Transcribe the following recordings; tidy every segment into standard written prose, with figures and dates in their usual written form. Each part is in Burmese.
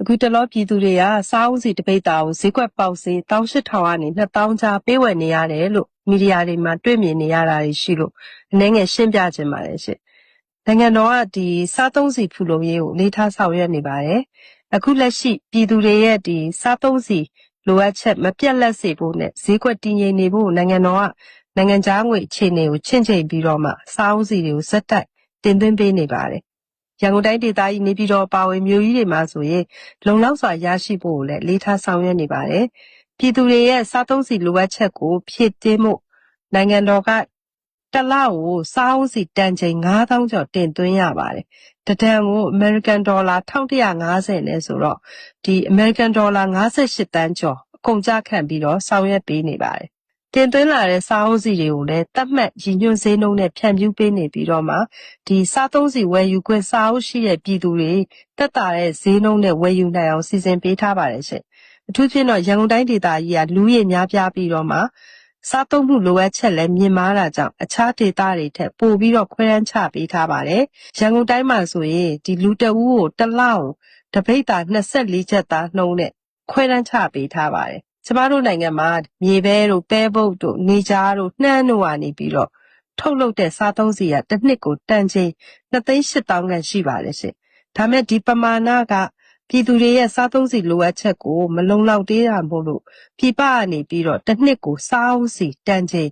အခုတလောပြည်သူတွေကစားအုပ်စီတပိတ်တာကိုဈေးကွက်ပေါက်ဈေး18000ကနေ2000ကြားပေးဝယ်နေရတယ်လို့မီဒီယာတွေမှာတွေ့မြင်နေရတာတွေရှိလို့အနေငယ်ရှင်းပြခြင်းပါတယ်ရှင်။နိုင်ငံတော်ကဒီစားသုံးစီဖူလုံရေးကိုလေးထားဆောင်ရွက်နေပါတယ်။အခုလက်ရှိပြည်သူတွေရဲ့ဒီစားသုံးစီလိုအပ်ချက်မပြတ်လက်စေဖို့နဲ့ဈေးကွက်တည်ငြိမ်နေဖို့နိုင်ငံတော်ကနိုင်ငံခြားငွေအခြေအနေကိုချင့်ချိန်ပြီးတော့မှစားအုပ်စီတွေကိုဇက်တိုက်တင်သွင်းပေးနေပါတယ်။ရန်ကုန်တိုင်းဒေသကြီးနေပြည်တော်ပါဝင်မြို့ကြီးတွေမှာဆိုရင်လုံလောက်စွာရရှိဖို့ကိုလည်းလေးထားဆောင်ရွက်နေပါတယ်။ပြည်သူတွေရဲ့စားသုံးစီလိုအပ်ချက်ကိုဖြည့်တင်းမှုနိုင်ငံတော်ကတစ်လကိုစားအုပ်စီတန်ချိန်9000ကျော်တင်သွင်းရပါတယ်။တဒံကို American Dollar 1150နဲ့ဆိုတော့ဒီ American Dollar 58တန်းကျော်အကုန်ကျခံပြီးတော့ဆောင်ရွက်ပေးနေပါတယ်။တင်သွင်းလာတဲ့စားအုပ်စီတွေကိုလည်းတတ်မှတ်ရည်ညွှန်းဈေးနှုန်းနဲ့ဖြန့်ဖြူးပေးနေပြီးတော့မှဒီစားသုံးစီဝယ်ယူခွင့်စားအုပ်ရှိတဲ့ပြည်သူတွေတက်တာတဲ့ဈေးနှုန်းနဲ့ဝယ်ယူနိုင်အောင်စီစဉ်ပေးထားပါတယ်ရှင်။အထူးဖြင့်တော့ရန်ကုန်တိုင်းဒေသကြီးကလူကြီးများပြားပြီးတော့မှစားသုံးမှုလိုအပ်ချက်လည်းမြင့်မားတာကြောင့်အခြားဒေသတွေထက်ပိုပြီးတော့ခွဲတမ်းချပေးထားပါတယ်။ရန်ကုန်တိုင်းမှာဆိုရင်ဒီလူတအူးကိုတစ်လောက်တပိတ်တာ24ချက်သားနှုန်းနဲ့ခွဲတမ်းချပေးထားပါတယ်။ကျမတို့နိုင်ငံမှာမြေပဲတို့ပဲပုတ်တို့နေကြားတို့နှမ်းတို့ကနေပြီးတော့ထုတ်လုပ်တဲ့စားသုံးစီကတစ်နှစ်ကိုတန်ချိန်2,800,000ခန့်ရှိပါတယ်ရှင်။ဒါမဲ့ဒီပမာဏကပြည်သူတွေရဲ့စားသုံးစီလိုအပ်ချက်ကိုမလုံလောက်သေးတာမို့လို့ပြည်ပကနေပြီးတော့တစ်နှစ်ကိုစားအုပ်စီတန်ချိန်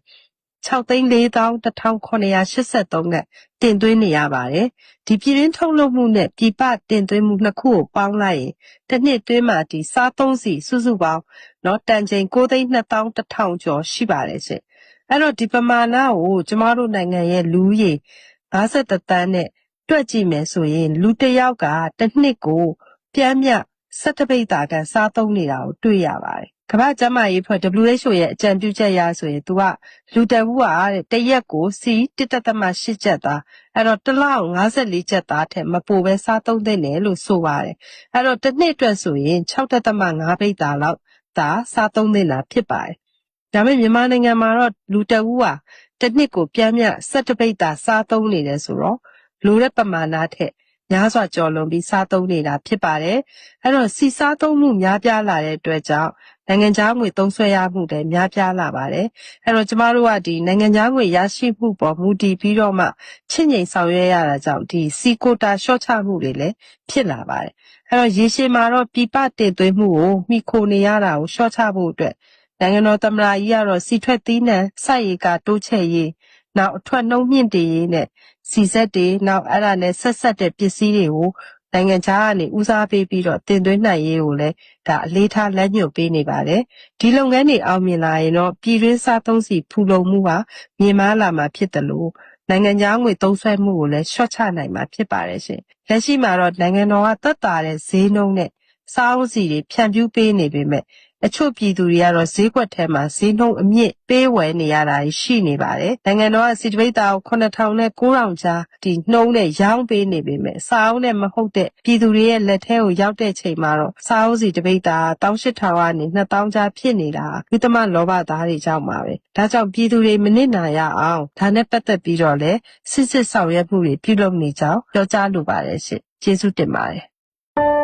6,411,783ခန့်တင်သွင်းနေရပါတယ်။ဒီပြည်တွင်းထုတ်လုပ်မှုနဲ့ပြည်ပတင်သွင်းမှုနှစ်ခုကိုပေါင်းလိုက်ရင်တစ်နှစ်တွင်းမှာဒီစားသုံးစီစုစုပေါင်းတန်ချိန်9,211,000ကျော်ရှိပါတယ်ရှင်။အဲ့တော့ဒီပမာဏကိုကျမတို့နိုင်ငံရဲ့လူဦးရေ51သန်းနဲ့တွက်ကြည့်မယ်ဆိုရင်လူတစ်ယောက်ကတစ်နှစ်ကိုပြမ်းမြ17ပိတ်တာကန်စားသုံးနေတာကိုတွေ့ရပါတယ်။ကမ္ဘာ့ကျန်းမာရေးအဖွဲ့ WHO ရဲ့အကြံပြုချက်အရဆိုရင်သူကလူတဦးဟာတစ်ရက်ကိုစီ1.8ကျပ်သားအဲ့တော့တစ်လောက်54ကျပ်သားထက်မပိုပဲစားသုံးသင့်တယ်လို့ဆိုပါတယ်။အဲ့တော့တစ်နှစ်အတွက်ဆိုရင်6.5ပိတ်တာလောက်သာစားသုံးသင့်တာဖြစ်ပါတယ်။ဒါပေမဲ့မြန်မာနိုင်ငံမှာတော့လူတဦးဟာတစ်နှစ်ကိုပြမ်းမြ17ပိတ်တာစားသုံးနေတယ်ဆိုတော့လိုတဲ့ပမာဏထက်များစွာကျော်လွန်ပြီးစားသုံးနေတာဖြစ်ပါတယ်။အဲ့တော့စီစားသုံးမှုများပြားလာတဲ့အတွက်ကြောင့်နိုင်ငံခြားငွေသုံးစွဲရမှုလည်းများပြားလာပါတယ်။အဲ့တော့ကျမတို့ကဒီနိုင်ငံခြားငွေရရှိမှုပေါ်မူတည်ပြီးတော့မှချင့်ချိန်ဆောင်ရွက်ရတာကြောင့်ဒီစီကိုတာရှော့ချမှုတွေလည်းဖြစ်လာပါတယ်။အဲ့တော့ရေရှည်မှာတော့ပြပတင်သွင်းမှုကိုမိခိုနေရတာကိုရှော့ချဖို့အတွက်နိုင်ငံတော်သမ္မတကြီးကတော့စီထွက်သီးနှံစိုက်ရေးကတိုးချဲ့ရေးနောက်အထွက်နှုံးမြင့်တင်ရေးနဲ့စီဆက်တွေနောက်အဲ့ဒါနဲ့ဆက်ဆက်တဲ့ပစ္စည်းတွေကိုနိုင်ငံခြားကနေဦးစားပေးပြီးတော့တင်သွင်းနိုင်ရေးကိုလည်းဒါအလေးထားလက်ညှို့ပေးနေပါတယ်ဒီလုပ်ငန်းတွေအောင်မြင်လာရင်တော့ပြည်တွင်းစားသုံးစီဖူလုံမှုဟာမြင့်မားလာမှာဖြစ်တယ်လို့နိုင်ငံခြားငွေသုံးစွဲမှုကိုလည်းရှော့ချနိုင်မှာဖြစ်ပါတယ်ရှင်လက်ရှိမှာတော့နိုင်ငံတော်ကသက်သာတဲ့ဈေးနှုန်းနဲ့စားအုပ်စီတွေဖြန့်ဖြူးပေးနေပေမဲ့အချို့ပြည်သူတွေကတော့ဈေးကွက်ထဲမှာဈေးနှုန်းအမြင့်ပေးဝယ်နေရတာရှိနေပါတယ်။နိုင်ငံတော်ကစီတပိတ်တာကို9,000နဲ့9,000ကြားဒီနှုန်းနဲ့ရောင်းပေးနေပေမဲ့စားအုပ်နဲ့မဟုတ်တဲ့ပြည်သူတွေရဲ့လက်ထဲကိုရောက်တဲ့ချိန်မှာတော့စားအုပ်စီတပိတ်တာ1,800ကနေ2,000ကြားဖြစ်နေတာဝိသမလောဘသားတွေကြောင့်ပါပဲ။ဒါကြောင့်ပြည်သူတွေမနစ်နာရအောင်ဒါနဲ့ပတ်သက်ပြီးတော့လည်းစစ်ဆောင်ရွက်မှုတွေပြုလုပ်နေကြောင်းပြောကြားလိုပါတယ်ရှင်။ကျေးဇူးတင်ပါတယ်။